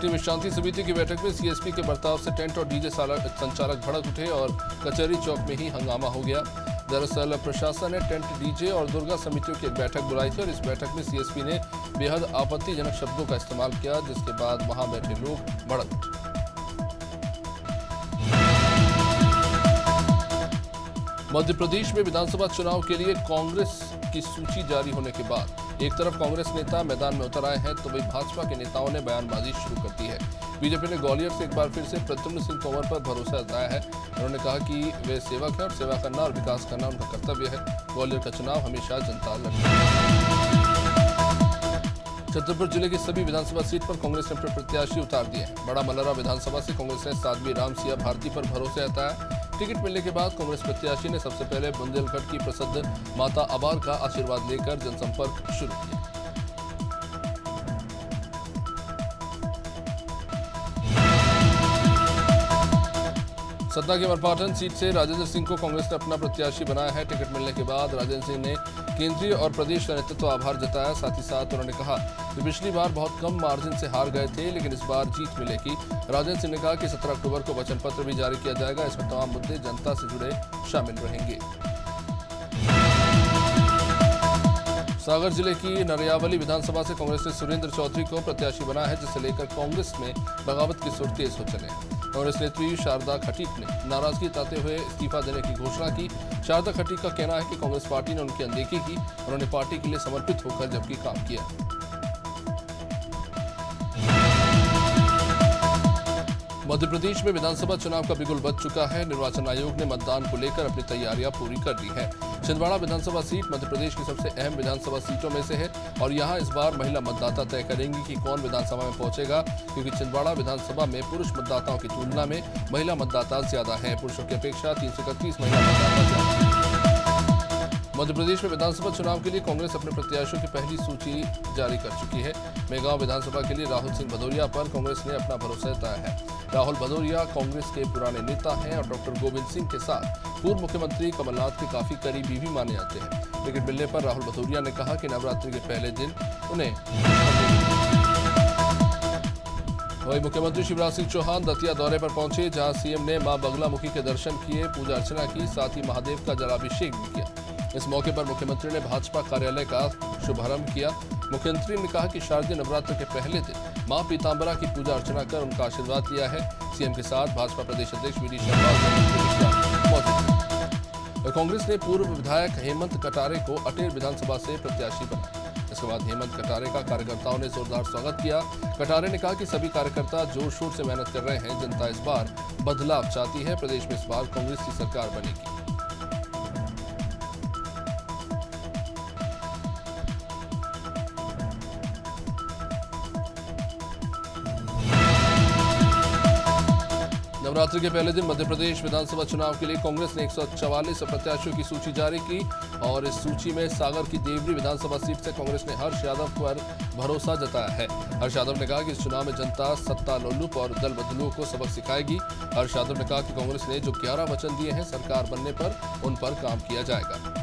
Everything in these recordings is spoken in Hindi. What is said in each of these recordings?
छठी विश्रांति समिति की बैठक में सीएसपी के बर्ताव से टेंट और डीजे संचालक भड़क उठे और कचहरी चौक में ही हंगामा हो गया। दरअसल प्रशासन ने टेंट, डीजे और दुर्गा समितियों की एक बैठक बुलाई थी और इस बैठक में सीएसपी ने बेहद आपत्तिजनक शब्दों का इस्तेमाल किया, जिसके बाद वहां बैठे लोग भड़क उठे। मध्य प्रदेश में विधानसभा चुनाव के लिए कांग्रेस की सूची जारी होने के बाद एक तरफ कांग्रेस नेता मैदान में उतर आए हैं तो वहीं भाजपा के नेताओं ने बयानबाजी शुरू कर दी है। बीजेपी ने ग्वालियर से एक बार फिर से प्रद्युम्न सिंह तोमर पर भरोसा जताया है। उन्होंने कहा कि वे सेवक हैं और सेवा करना और विकास करना उनका कर्तव्य है। ग्वालियर का चुनाव हमेशा जनता लड़ेगी। छतरपुर जिले की सभी विधानसभा सीट पर कांग्रेस ने अपने प्रत्याशी उतार दिए हैं। बड़ा मल्हारा विधानसभा से कांग्रेस ने साध्वी राम सिंह भारती पर भरोसा जताया। टिकट मिलने के बाद कांग्रेस प्रत्याशी ने सबसे पहले बुंदेलखंड की प्रसिद्ध माता अबार का आशीर्वाद लेकर जनसंपर्क शुरू किया। सतना के मरपाटन सीट से राजेंद्र सिंह को कांग्रेस ने अपना प्रत्याशी बनाया है। टिकट मिलने के बाद राजेंद्र सिंह ने केंद्रीय और प्रदेश का नेतृत्व आभार जताया। साथ ही साथ उन्होंने कहा कि पिछली बार बहुत कम मार्जिन से हार गए थे, लेकिन इस बार जीत मिलेगी। राजेंद्र सिंह ने कहा कि 17 अक्टूबर को वचन पत्र भी जारी किया जाएगा। इसमें तमाम मुद्दे जनता से जुड़े शामिल रहेंगे। सागर जिले की नरियावली विधानसभा से कांग्रेस ने सुरेंद्र चौधरी को प्रत्याशी बनाया है, जिसे लेकर कांग्रेस में बगावत की सुर तेज हो चले हैं। कांग्रेस नेत्री शारदा खटीक ने नाराजगी जताते हुए इस्तीफा देने की घोषणा की। शारदा खटीक का कहना है कि कांग्रेस पार्टी ने उनकी अनदेखी की। उन्होंने पार्टी के लिए समर्पित होकर जबकि काम किया। मध्य प्रदेश में विधानसभा चुनाव का बिगुल बज चुका है। निर्वाचन आयोग ने मतदान को लेकर अपनी तैयारियां पूरी कर ली है। छिंदवाड़ा विधानसभा सीट मध्य प्रदेश की सबसे अहम विधानसभा सीटों में से है और यहां इस बार महिला मतदाता तय करेंगी कि कौन विधानसभा में पहुंचेगा, क्योंकि छिंदवाड़ा विधानसभा में पुरुष मतदाताओं की तुलना में महिला मतदाता ज्यादा है। पुरुषों की अपेक्षा 331 महिला मतदाता ज्यादा है। मध्य प्रदेश में विधानसभा चुनाव के लिए कांग्रेस अपने प्रत्याशियों की पहली सूची जारी कर चुकी है। मेगांव विधानसभा के लिए राहुल सिंह भदौरिया पर कांग्रेस ने अपना भरोसा जताया है। राहुल भदौरिया कांग्रेस के पुराने नेता हैं और डॉक्टर गोविंद सिंह के साथ पूर्व मुख्यमंत्री कमलनाथ के काफी करीबी भी माने जाते हैं। टिकट मिलने पर राहुल भदौरिया ने कहा कि नवरात्रि के पहले दिन उन्हें वही मुख्यमंत्री शिवराज सिंह चौहान दतिया दौरे पर पहुंचे, जहां सीएम ने मां बगलामुखी के दर्शन किए, पूजा अर्चना की, साथ ही महादेव का जलाभिषेक भी किया। इस मौके पर मुख्यमंत्री ने भाजपा कार्यालय का शुभारंभ किया। मुख्यमंत्री ने कहा कि शारदीय नवरात्र के पहले दिन मां पीतांबरा की पूजा अर्चना कर उनका आशीर्वाद लिया है। सीएम के साथ भाजपा प्रदेश अध्यक्ष वी डी शर्मा मौजूद थे। कांग्रेस ने पूर्व विधायक हेमंत कटारे को अटेर विधानसभा से प्रत्याशी बनाया। इसके बाद हेमंत कटारे का कार्यकर्ताओं ने जोरदार स्वागत किया। कटारे ने कहा कि सभी कार्यकर्ता जोर शोर से मेहनत कर रहे हैं। जनता इस बार बदलाव चाहती है। प्रदेश में इस बार कांग्रेस की सरकार बनेगी। नवरात्रि के पहले दिन मध्य प्रदेश विधानसभा चुनाव के लिए कांग्रेस ने 144 प्रत्याशियों की सूची जारी की और इस सूची में सागर की देवरी विधानसभा सीट से कांग्रेस ने हर्ष यादव पर भरोसा जताया है। हर्ष यादव ने कहा कि इस चुनाव में जनता सत्ता लोलुप और दल बदलुओं को सबक सिखाएगी। हर्ष यादव ने कहा कि कांग्रेस ने जो 11 वचन दिए हैं, सरकार बनने पर उन पर काम किया जाएगा।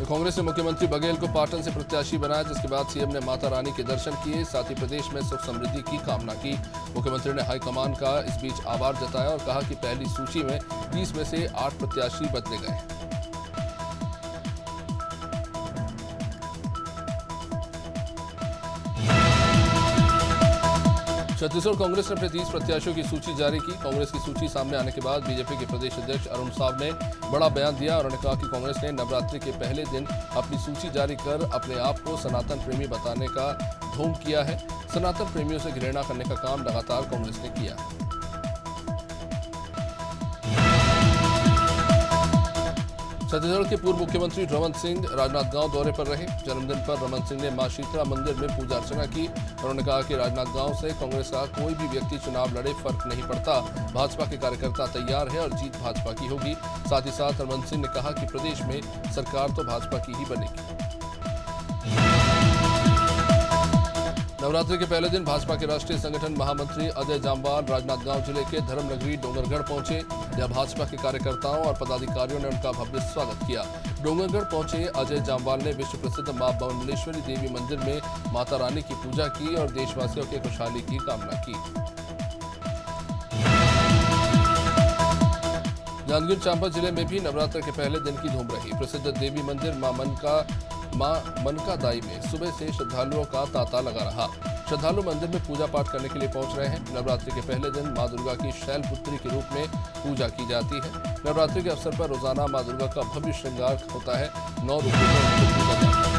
कांग्रेस ने मुख्यमंत्री बघेल को पाटन से प्रत्याशी बनाया, जिसके बाद सीएम ने माता रानी के दर्शन किए, साथ ही प्रदेश में सुख समृद्धि की कामना की। मुख्यमंत्री ने हाईकमान का इस बीच आभार जताया और कहा कि पहली सूची में 30 में से 8 प्रत्याशी बदले गए। छत्तीसगढ़ कांग्रेस ने अपने 30 प्रत्याशियों की सूची जारी की। कांग्रेस की सूची सामने आने के बाद बीजेपी के प्रदेश अध्यक्ष अरुण साव ने बड़ा बयान दिया और उन्होंने कहा कि कांग्रेस ने नवरात्रि के पहले दिन अपनी सूची जारी कर अपने आप को सनातन प्रेमी बताने का ढोंग किया है। सनातन प्रेमियों से घृणा करने का काम लगातार कांग्रेस ने किया। छत्तीसगढ़ के पूर्व मुख्यमंत्री रमन सिंह राजनांदगांव दौरे पर रहे। जन्मदिन पर रमन सिंह ने मां शीतला मंदिर में पूजा अर्चना की। उन्होंने कहा कि राजनांदगांव से कांग्रेस का कोई भी व्यक्ति चुनाव लड़े, फर्क नहीं पड़ता। भाजपा के कार्यकर्ता तैयार है और जीत भाजपा की होगी। साथ ही साथ रमन सिंह ने कहा कि प्रदेश में सरकार तो भाजपा की ही बनेगी। नवरात्रि के पहले दिन भाजपा के राष्ट्रीय संगठन महामंत्री अजय जामवाल राजनांदगांव जिले के धर्मनगरी डोंगरगढ़ पहुंचे, जहां भाजपा के कार्यकर्ताओं और पदाधिकारियों ने उनका भव्य स्वागत किया। डोंगरगढ़ पहुंचे अजय जामवाल ने विश्व प्रसिद्ध मां बमलेश्वरी देवी मंदिर में माता रानी की पूजा की और देशवासियों की खुशहाली की कामना की। जांजगीर चांपा जिले में भी नवरात्र के पहले दिन की धूम रही। प्रसिद्ध देवी मंदिर मां मनका दाई में सुबह से श्रद्धालुओं का तांता लगा रहा। श्रद्धालु मंदिर में पूजा पाठ करने के लिए पहुंच रहे हैं। नवरात्रि के पहले दिन मां दुर्गा की शैलपुत्री के रूप में पूजा की जाती है। नवरात्रि के अवसर पर रोजाना मां दुर्गा का भव्य श्रृंगार होता है। 9 रूपों में उनकी पूजा जाती है।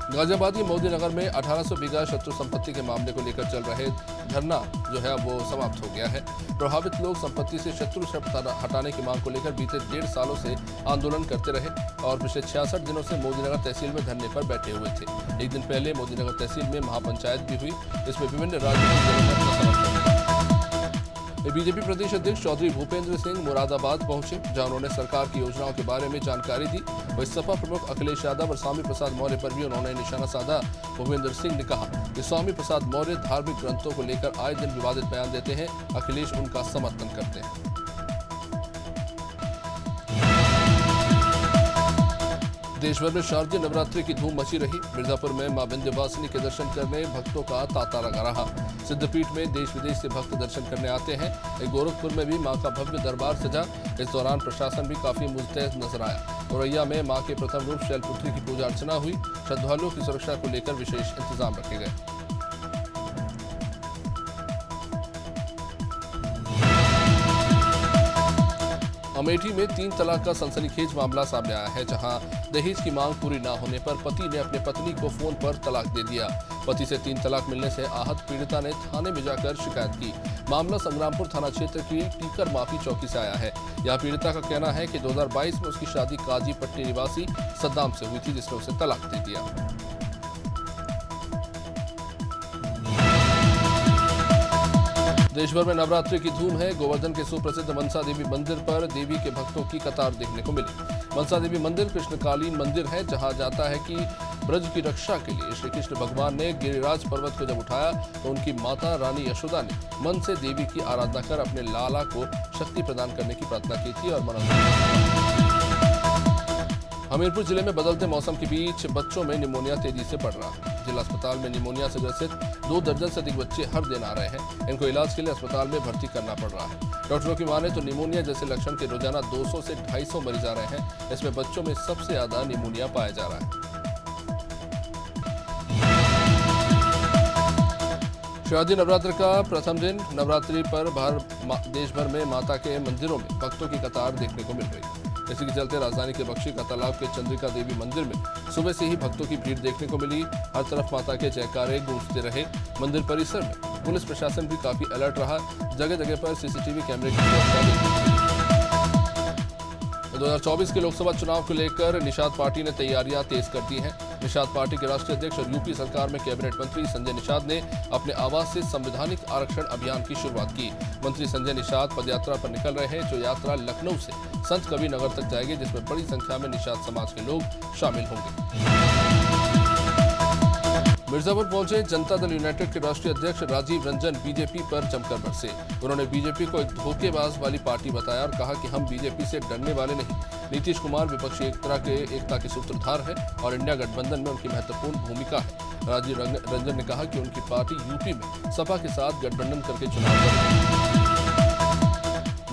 गाजियाबाद मोदी नगर में 1800 बीघा शत्रु संपत्ति के मामले को लेकर चल रहे धरना जो है वो समाप्त हो गया है। प्रभावित लोग संपत्ति से शत्रु शब्द हटाने की मांग को लेकर बीते 1.5 सालों से आंदोलन करते रहे और पिछले 66 दिनों से मोदीनगर तहसील में धरने पर बैठे हुए थे। एक दिन पहले मोदीनगर तहसील में महापंचायत भी हुई। इसमें विभिन्न राजनीतिक दलों ने अपना समर्थन दिया। बीजेपी प्रदेश अध्यक्ष चौधरी भूपेंद्र सिंह मुरादाबाद पहुंचे, जहां उन्होंने सरकार की योजनाओं के बारे में जानकारी दी। वहीं सपा प्रमुख अखिलेश यादव और स्वामी प्रसाद मौर्य पर भी उन्होंने निशाना साधा। भूपेंद्र सिंह ने कहा कि स्वामी प्रसाद मौर्य धार्मिक ग्रंथों को लेकर आए दिन विवादित बयान देते हैं। अखिलेश उनका समर्थन करते हैं। देश भर में शारदीय नवरात्रि की धूम मची रही। मिर्जापुर में मां विंध्यवासिनी के दर्शन करने भक्तों का तांता लगा रहा। सिद्धपीठ में देश विदेश से भक्त दर्शन करने आते हैं। गोरखपुर में भी मां का भव्य दरबार सजा। इस दौरान प्रशासन भी काफी मुस्तैद नजर आया। औरैया में मां के प्रथम रूप शैलपुत्री की पूजा अर्चना हुई। श्रद्धालुओं की सुरक्षा को लेकर विशेष इंतजाम रखे गए। अमेठी में 3 तलाक का सनसनीखेज मामला सामने आया है, जहां दहेज की मांग पूरी न होने पर पति ने अपने पत्नी को फोन पर तलाक दे दिया। पति से 3 तलाक मिलने से आहत पीड़िता ने थाने में जाकर शिकायत की। मामला संग्रामपुर थाना क्षेत्र की टीकर माफी चौकी से आया है। यहां पीड़िता का कहना है कि 2022 में उसकी शादी काजी पट्टी निवासी सद्दाम से हुई थी, जिसने उसे तलाक दे दिया। देश भर में नवरात्रि की धूम है। गोवर्धन के सुप्रसिद्ध मनसा देवी मंदिर पर देवी के भक्तों की कतार देखने को मिली। मनसा देवी मंदिर कृष्णकालीन मंदिर है, जहां जाता है कि ब्रज की रक्षा के लिए श्री कृष्ण भगवान ने गिरिराज पर्वत को जब उठाया तो उनकी माता रानी यशोदा ने मन से देवी की आराधना कर अपने लाला को शक्ति प्रदान करने की प्रार्थना की थी और मनोकामना। हमीरपुर जिले में बदलते मौसम के बीच बच्चों में निमोनिया तेजी से बढ़ रहा है। जिला अस्पताल में निमोनिया से ग्रसित 2 दर्जन से अधिक बच्चे हर दिन आ रहे हैं। इनको इलाज के लिए अस्पताल में भर्ती करना पड़ रहा है। डॉक्टरों की माने तो निमोनिया जैसे लक्षण के रोजाना 200 से 250 मरीज आ रहे हैं। इसमें बच्चों में सबसे ज्यादा निमोनिया पाया जा रहा है। शारदीय नवरात्र का प्रथम दिन नवरात्रि पर देश भर में माता के मंदिरों में भक्तों की कतार देखने को मिल रही है। इसी के चलते राजधानी के बख्शी का तालाब के चंद्रिका देवी मंदिर में सुबह से ही भक्तों की भीड़ देखने को मिली। हर तरफ माता के जयकारे गूंजते रहे। मंदिर परिसर में पुलिस प्रशासन भी काफी अलर्ट रहा। जगह जगह पर सीसीटीवी कैमरे की व्यवस्था देखी। 2024 के लोकसभा चुनाव को लेकर निषाद पार्टी ने तैयारियां तेज कर दी हैं। निषाद पार्टी के राष्ट्रीय अध्यक्ष और यूपी सरकार में कैबिनेट मंत्री संजय निषाद ने अपने आवास से संवैधानिक आरक्षण अभियान की शुरुआत की। मंत्री संजय निषाद पदयात्रा पर निकल रहे हैं, जो यात्रा लखनऊ से संत कबीर नगर तक जाएगी, जिसमें बड़ी संख्या में निषाद समाज के लोग शामिल होंगे। मिर्जापुर पहुंचे जनता दल यूनाइटेड के राष्ट्रीय अध्यक्ष राजीव रंजन बीजेपी पर जमकर बरसे। उन्होंने बीजेपी को एक धोखेबाज वाली पार्टी बताया और कहा कि हम बीजेपी से डरने वाले नहीं। नीतीश कुमार विपक्षी एकता के सूत्रधार है और इंडिया गठबंधन में उनकी महत्वपूर्ण भूमिका है। राजीव रंजन ने कहा कि उनकी पार्टी यूपी में सपा के साथ गठबंधन करके चुनाव लड़ेगी।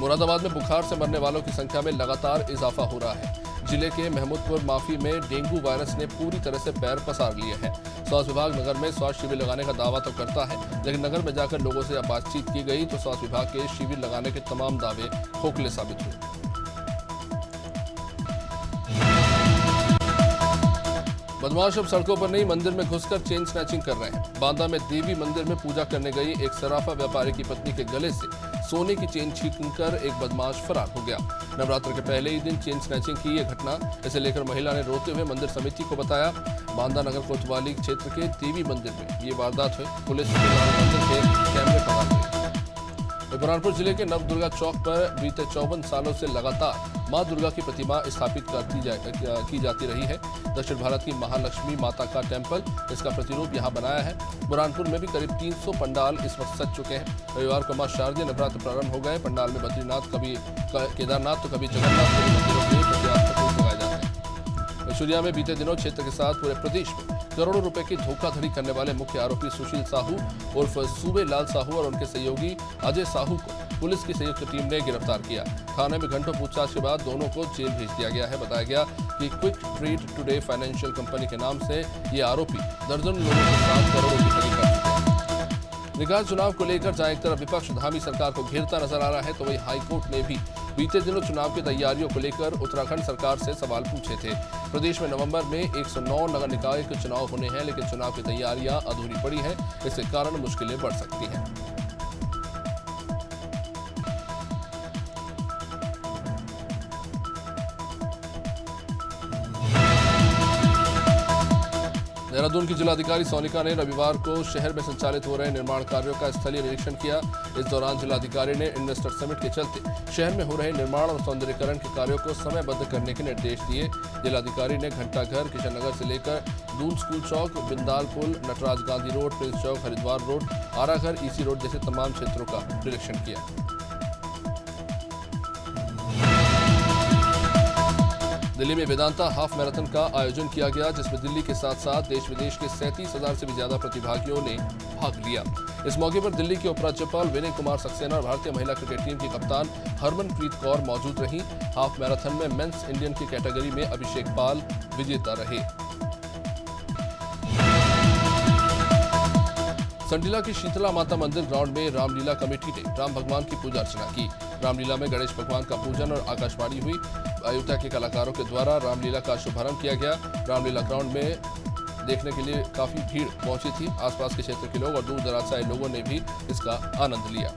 मुरादाबाद में बुखार से मरने वालों की संख्या में लगातार इजाफा हो रहा है। जिले के महमूदपुर माफी में डेंगू वायरस ने पूरी तरह से पैर पसार लिए हैं। स्वास्थ्य विभाग नगर में स्वास्थ्य शिविर लगाने का दावा तो करता है, लेकिन नगर में जाकर लोगों से बातचीत की गई तो स्वास्थ्य विभाग के शिविर लगाने के तमाम दावे खोखले साबित हुए। बदमाश अब सड़कों पर नहीं मंदिर में घुसकर चेन स्नैचिंग कर रहे हैं। बांदा में देवी मंदिर में पूजा करने गई एक सराफा व्यापारी की पत्नी के गले से सोने की चेन छीनकर एक बदमाश फरार हो गया। नवरात्र के पहले ही दिन चेन स्नैचिंग की यह घटना, इसे लेकर महिला ने रोते हुए मंदिर समिति को बताया। बांदा नगर कोतवाली क्षेत्र के देवी मंदिर में ये वारदात हुई। पुलिस मंदिर के कैमरे पर आ गई। बुरहानपुर जिले के नवदुर्गा चौक पर बीते 54 सालों से लगातार मां दुर्गा की प्रतिमा स्थापित की जाती रही है। दक्षिण भारत की महालक्ष्मी माता का टेंपल इसका प्रतिरूप यहां बनाया है। बुरहानपुर में भी करीब 300 पंडाल इस वक्त सज चुके हैं। रविवार को मां शारदीय नवरात्र प्रारंभ हो गए। पंडाल में बद्रीनाथ, कभी केदारनाथ तो कभी जगन्नाथ के मंदिरों के प्रतिमात्मक रूप लगाए जाते हैं। ऐश्वर्या में बीते दिनों क्षेत्र के साथ पूरे प्रदेश में करोड़ों रुपए की धोखाधड़ी करने वाले मुख्य आरोपी सुशील साहू उर्फ सूबे लाल साहू और उनके सहयोगी अजय साहू को पुलिस की संयुक्त टीम ने गिरफ्तार किया। थाने में घंटों पूछताछ के बाद दोनों को जेल भेज दिया गया है। बताया गया कि quick treat today financial company के नाम से ये आरोपी दर्जन लोगों के साथ करोड़ों की ठगी कर चुके हैं। निकाय चुनाव को लेकर जहां एक तरफ विपक्ष धामी सरकार को घेरता नजर आ रहा है, तो वहीं हाईकोर्ट ने भी बीते दिनों चुनाव की तैयारियों को लेकर उत्तराखंड सरकार से सवाल पूछे थे। प्रदेश में नवंबर में 109 नगर निकाय के चुनाव होने हैं, लेकिन चुनाव की तैयारियां अधूरी पड़ी हैं। इसके कारण मुश्किलें बढ़ सकती हैं। देहरादून की जिलाधिकारी सोनिका ने रविवार को शहर में संचालित हो रहे निर्माण कार्यों का स्थलीय निरीक्षण किया। इस दौरान जिलाधिकारी ने इन्वेस्टर समिट के चलते शहर में हो रहे निर्माण और सौंदर्यीकरण के कार्यों को समयबद्ध करने के निर्देश दिए। जिलाधिकारी ने घंटाघर, किशन नगर से लेकर दून स्कूल चौक, बिंदाल पुल, नटराज गांधी रोड, प्रिंस चौक, हरिद्वार रोड, आराघर, ईसी रोड जैसे तमाम क्षेत्रों का निरीक्षण किया। दिल्ली में वेदांता हाफ मैराथन का आयोजन किया गया, जिसमें दिल्ली के साथ साथ देश विदेश के 37,000 से भी ज्यादा प्रतिभागियों ने भाग लिया। इस मौके पर दिल्ली के उपराज्यपाल विनय कुमार सक्सेना और भारतीय महिला क्रिकेट टीम की कप्तान हरमनप्रीत कौर मौजूद रहीं। हाफ मैराथन में मेंस इंडियन की कैटेगरी में अभिषेक पाल विजेता रहे। संडीला की शीतला माता मंदिर ग्राउंड में रामलीला कमेटी ने राम भगवान की पूजा अर्चना की। रामलीला में गणेश भगवान का पूजन और आकाशवाणी हुई। अयोध्या के कलाकारों के द्वारा रामलीला का शुभारंभ किया गया। रामलीला ग्राउंड में देखने के लिए काफी भीड़ पहुंची थी। आसपास के क्षेत्र के लोग और दूर दराज से आए लोगों ने भी इसका आनंद लिया।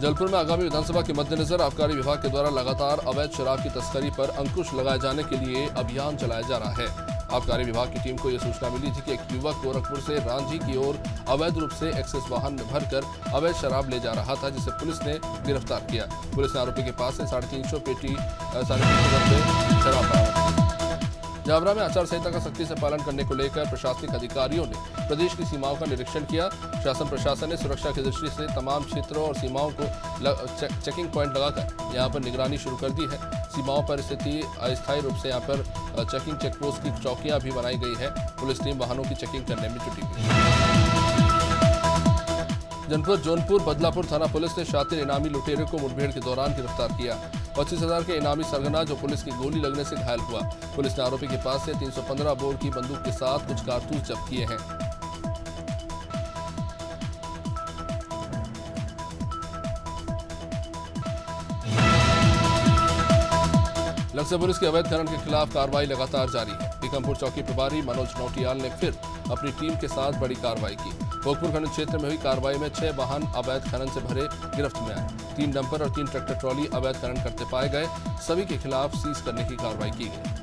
जलपुर में आगामी विधानसभा के मद्देनजर आबकारी विभाग के द्वारा लगातार अवैध शराब की तस्करी पर अंकुश लगाए जाने के लिए अभियान चलाया जा रहा है। आबकारी विभाग की टीम को यह सूचना मिली थी कि एक युवक गोरखपुर से रांझी की ओर अवैध रूप से एक्सेस वाहन में भरकर अवैध शराब ले जा रहा था, जिसे पुलिस ने गिरफ्तार किया। पुलिस ने आरोपी के पास से 350 पेटी 350 डब्बे शराब बरामद की। जावरा में आचार संहिता का सख्ती से पालन करने को लेकर प्रशासनिक अधिकारियों ने प्रदेश की सीमाओं का निरीक्षण किया। शासन प्रशासन ने सुरक्षा की दृष्टि से तमाम क्षेत्रों और सीमाओं को चेकिंग पॉइंट लगाकर यहां पर निगरानी शुरू कर दी है। सीमाओं पर स्थिति अस्थायी रूप से यहां पर चेकिंग चेकपोस्ट की चौकियां भी बनाई गई है। पुलिस टीम वाहनों की चेकिंग करने में जुटी हुई है। जनपद जौनपुर बदलापुर थाना पुलिस ने शातिर इनामी लुटेरे को मुठभेड़ के दौरान गिरफ्तार किया। 25,000 के इनामी सरगना जो पुलिस की गोली लगने से घायल हुआ। पुलिस ने आरोपी के पास से 315 बोर की बंदूक के साथ कुछ कारतूस जब्त किए हैं। लक्ष्य पुलिस के अवैध खनन के खिलाफ कार्रवाई लगातार जारी है। बीकमपुर चौकी प्रभारी मनोज नौटियाल ने फिर अपनी टीम के साथ बड़ी कार्रवाई की। भोगपुर खनन क्षेत्र में हुई कार्रवाई में 6 वाहन अवैध खनन से भरे गिरफ्त में आए। 3 डंपर और 3 ट्रैक्टर ट्रॉली अवैध खनन करते पाए गए। सभी के खिलाफ सीज करने की कार्रवाई की गई।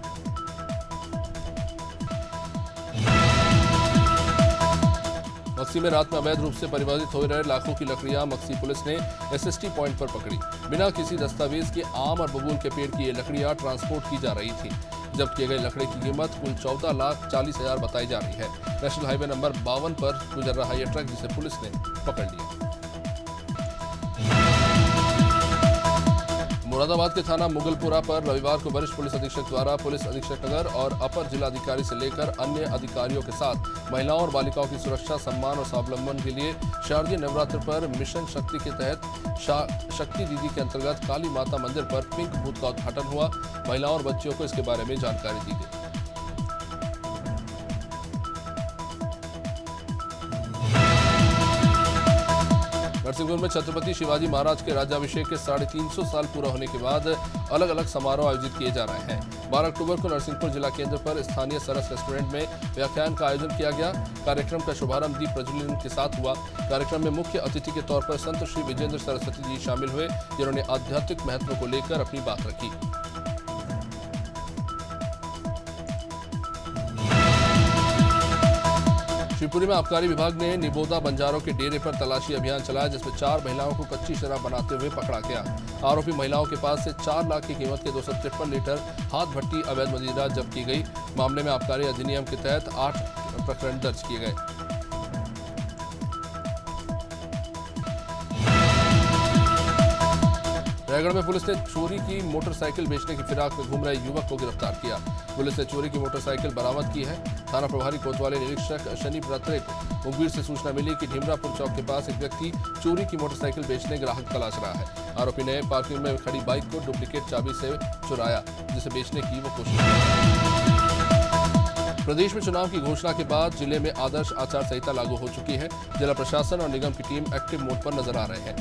मक्सी में रात में अवैध रूप से परिवर्तित हो रहे लाखों की लकड़ियां मक्सी पुलिस ने एसएसटी पॉइंट पर पकड़ी। बिना किसी दस्तावेज के आम और बबूल के पेड़ की ये लकड़ियां ट्रांसपोर्ट की जा रही थी। जब्त किए गए लकड़ी की कीमत कुल 14,40,000 बताई जा रही है। नेशनल हाईवे नंबर 52 पर गुजर रहा यह ट्रक, जिसे पुलिस ने पकड़ लिया। मुरादाबाद के थाना मुगलपुरा पर रविवार को वरिष्ठ पुलिस अधीक्षक द्वारा पुलिस अधीक्षक नगर और अपर जिलाधिकारी से लेकर अन्य अधिकारियों के साथ महिलाओं और बालिकाओं की सुरक्षा, सम्मान और स्वावलंबन के लिए शारदीय नवरात्र पर मिशन शक्ति के तहत शक्ति दीदी के अंतर्गत काली माता मंदिर पर पिंक बूथ का उद्घाटन हुआ। महिलाओं और बच्चियों को इसके बारे में जानकारी दी गई। नरसिंहपुर में छत्रपति शिवाजी महाराज के राज्याभिषेक के 350 साल पूरा होने के बाद अलग अलग समारोह आयोजित किए जा रहे हैं। 12 अक्टूबर को नरसिंहपुर जिला केंद्र पर स्थानीय सरस रेस्टोरेंट में व्याख्यान का आयोजन किया गया। कार्यक्रम का शुभारंभ दीप प्रज्वलन के साथ हुआ। कार्यक्रम में मुख्य अतिथि के तौर पर संत श्री विजेंद्र सरस्वती जी शामिल हुए, जिन्होंने आध्यात्मिक महत्व को लेकर अपनी बात रखी। शिवपुरी में आबकारी विभाग ने निबोदा बंजारों के डेरे पर तलाशी अभियान चलाया, जिसमें 4 महिलाओं को कच्ची शराब बनाते हुए पकड़ा गया। आरोपी महिलाओं के पास से 4 लाख की कीमत के 253 लीटर हाथ भट्टी अवैध मदिरा जब्त की गई। मामले में आबकारी अधिनियम के तहत 8 प्रकरण दर्ज किए गए। रायगढ़ में पुलिस ने चोरी की मोटरसाइकिल बेचने की फिराक में घूम रहे युवक को गिरफ्तार किया। पुलिस ने चोरी की मोटरसाइकिल बरामद की है। थाना प्रभारी कोतवाली निरीक्षक शनि प्रत्रे को मुखबिर से सूचना मिली कि ढिमरापुर चौक के पास एक व्यक्ति चोरी की मोटरसाइकिल बेचने ग्राहक तलाश रहा है। आरोपी ने पार्किंग में खड़ी बाइक को डुप्लीकेट चाबी से चुराया, जिसे बेचने की वो कोशिश की। प्रदेश में चुनाव की घोषणा के बाद जिले में आदर्श आचार संहिता लागू हो चुकी है। जिला प्रशासन और निगम की टीम एक्टिव मोड पर नजर आ रहे हैं।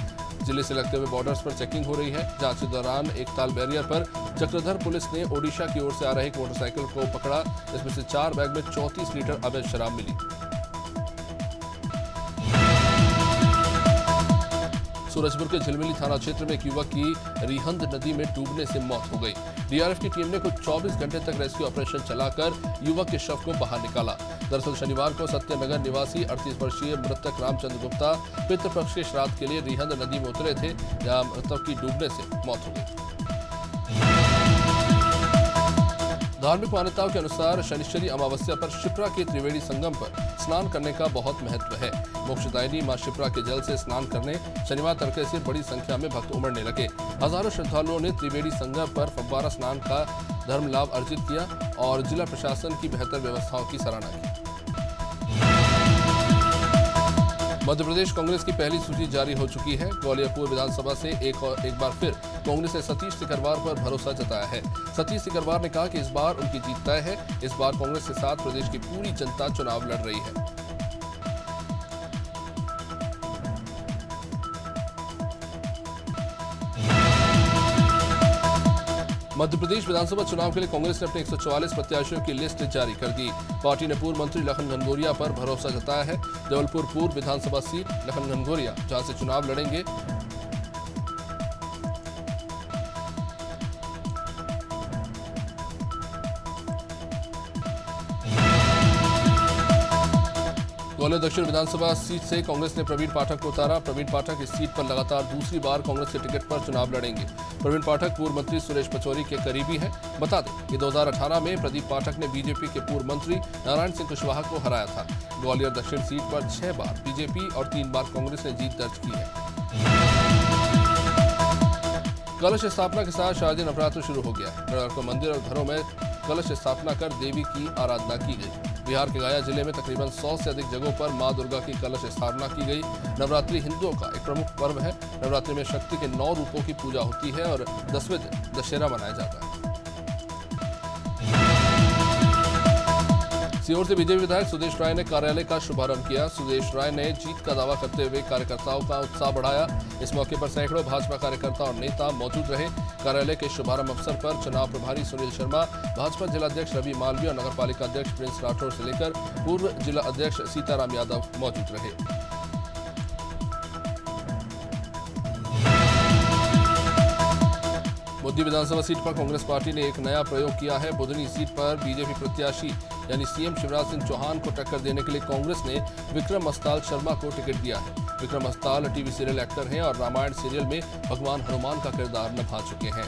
जिले से लगते हुए बॉर्डर्स पर चेकिंग हो रही है। जांच के दौरान एकताल बैरियर पर चक्रधर पुलिस ने ओडिशा की ओर से आ रहे एक मोटरसाइकिल को पकड़ा। इसमें से 4 बैग में 34 लीटर अवैध शराब मिली। सूरजपुर के झिलमिली थाना क्षेत्र में एक युवक की रिहंद नदी में डूबने से मौत हो गई। डीआरएफ की टीम ने कुछ 24 घंटे तक रेस्क्यू ऑपरेशन चलाकर युवक के शव को बाहर निकाला। दरअसल शनिवार को सत्यनगर निवासी 38 वर्षीय मृतक रामचंद्र गुप्ता पितृपक्ष के श्राद्ध के लिए रिहंद नदी में उतरे थे, जहां मृतक की डूबने से मौत हो गई। धार्मिक मान्यताओं के अनुसार शनिश्चरी अमावस्या पर शिप्रा के त्रिवेणी संगम पर स्नान करने का बहुत महत्व है। मोक्षदायिनी मां शिप्रा के जल से स्नान करने शनिवार तड़के से बड़ी संख्या में भक्त उमड़ने लगे। हजारों श्रद्धालुओं ने त्रिवेणी संगम पर फव्वारा स्नान का धर्म लाभ अर्जित किया और जिला प्रशासन की बेहतर व्यवस्थाओं की सराहना की। मध्य प्रदेश कांग्रेस की पहली सूची जारी हो चुकी है। ग्वालियर पूर्व विधानसभा से एक बार फिर कांग्रेस ने सतीश सिकरवार पर भरोसा जताया है। सतीश सिकरवार ने कहा कि इस बार उनकी जीत तय है। इस बार कांग्रेस के साथ प्रदेश की पूरी जनता चुनाव लड़ रही है। मध्य प्रदेश विधानसभा चुनाव के लिए कांग्रेस ने अपने 144 प्रत्याशियों की लिस्ट जारी कर दी। पार्टी ने पूर्व मंत्री लखन घनघोरिया पर भरोसा जताया है। जबलपुर पूर्व विधानसभा सीट लखन घनघोरिया जहां से चुनाव लड़ेंगे। ग्वालियर दक्षिण विधानसभा सीट से कांग्रेस ने प्रवीण पाठक को उतारा। प्रवीण पाठक इस सीट पर लगातार दूसरी बार कांग्रेस के टिकट पर चुनाव लड़ेंगे। प्रवीण पाठक पूर्व मंत्री सुरेश पचौरी के करीबी हैं। बता दें कि 2018 में प्रदीप पाठक ने बीजेपी के पूर्व मंत्री नारायण सिंह कुशवाहा को हराया था। ग्वालियर दक्षिण सीट पर 6 बार बीजेपी और 3 बार कांग्रेस ने जीत दर्ज की है। कलश स्थापना के साथ शारदीय नवरात्र शुरू हो गया है। रविवार को मंदिर और घरों में कलश स्थापना कर देवी की आराधना की गई। बिहार के गया जिले में तकरीबन 100 से अधिक जगहों पर मां दुर्गा की कलश स्थापना की गई। नवरात्रि हिंदुओं का एक प्रमुख पर्व है। नवरात्रि में शक्ति के 9 रूपों की पूजा होती है और 10वें दिन दशहरा मनाया जाता है। सीहोर से बीजेपी विधायक सुदेश राय ने कार्यालय का शुभारंभ किया। सुदेश राय ने जीत का दावा करते हुए कार्यकर्ताओं का उत्साह बढ़ाया। इस मौके पर सैकड़ों भाजपा कार्यकर्ता और नेता मौजूद रहे। कार्यालय के शुभारंभ अवसर पर चुनाव प्रभारी सुनील शर्मा, भाजपा जिलाध्यक्ष रवि मालवीय और नगरपालिका अध्यक्ष प्रिंस राठौर से लेकर पूर्व जिला अध्यक्ष सीताराम यादव मौजूद रहे। बुद्धि विधानसभा सीट पर कांग्रेस पार्टी ने एक नया प्रयोग किया है। बुधनी सीट पर बीजेपी प्रत्याशी यानी सीएम शिवराज सिंह चौहान को टक्कर देने के लिए कांग्रेस ने विक्रम अस्ताल शर्मा को टिकट दिया है। विक्रम अस्ताल टीवी सीरियल एक्टर हैं और रामायण सीरियल में भगवान हनुमान का किरदार निभा चुके हैं।